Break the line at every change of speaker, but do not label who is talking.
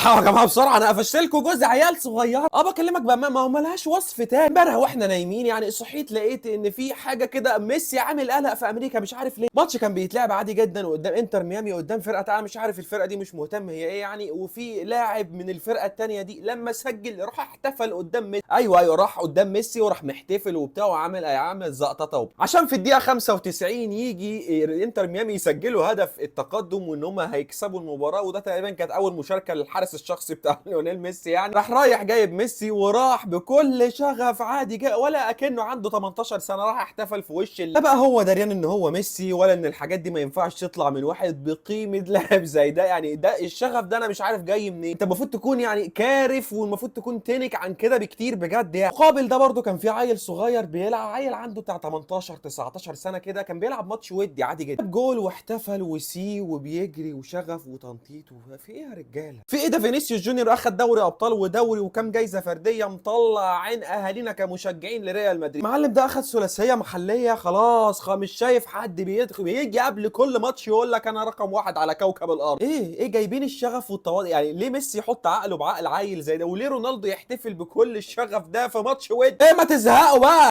يا جماعه بسرعه انا قفشت لكم جزء عيال صغيره. بكلمك بقى، ما هو ملهاش وصف تاني. امبارح واحنا نايمين يعني صحيت لقيت ان في حاجه كده، ميسي عامل قلق في امريكا مش عارف ليه. ماتش كان بيتلعب عادي جدا قدام انتر ميامي، قدام فرقه تعالى مش عارف الفرقه دي، مش مهتم هي ايه يعني. وفي لاعب من الفرقه التانيه دي لما سجل راح احتفل قدام ميسي. ايوه ايوه، راح قدام ميسي وراح محتفل وبتاع وعامل زقططه عشان في الدقيقه 95 يجي انتر ميامي يسجلوا هدف التقدم وان هم هيكسبوا المباراه. وده تقريبا كانت اول مشاركه للحارس الشخصي بتاع ليونيل ميسي يعني. راح رايح جايب ميسي وراح بكل شغف عادي جاء ولا اكنه عنده 18 سنه، راح احتفل في وش لا بقى هو دريان ان هو ميسي ولا ان الحاجات دي ما ينفعش تطلع من واحد بقيمه لاعب زي ده يعني. ده الشغف ده انا مش عارف جاي منين. انت المفروض تكون يعني كارف والمفروض تكون تنك عن كده بكتير بجد يعني. مقابل ده برضو كان في عيل صغير بيلعب، عيل عنده بتاع 18 19 سنه كده، كان بيلعب ماتش ودي عادي جدا، جاب جول واحتفل وسي وبيجري وشغف وتنطيط. في ايه يا رجاله؟ في ايه ده؟ فينيسيوس جونيور اخد دوري ابطال ودوري وكام جايزه فرديه، مطلع عين اهالينا كمشجعين لريال مدريد. المعلم ده اخد ثلاثيه محليه خلاص، مش شايف حد بيدخل بيجي قبل كل ماتش يقول لك انا رقم واحد على كوكب الارض. ايه جايبين الشغف والتواضع يعني؟ ليه ميسي يحط عقله بعقل عيل زي ده؟ وليه رونالدو يحتفل بكل الشغف ده في ماتش ود؟ ايه ما تزهقوا بقى.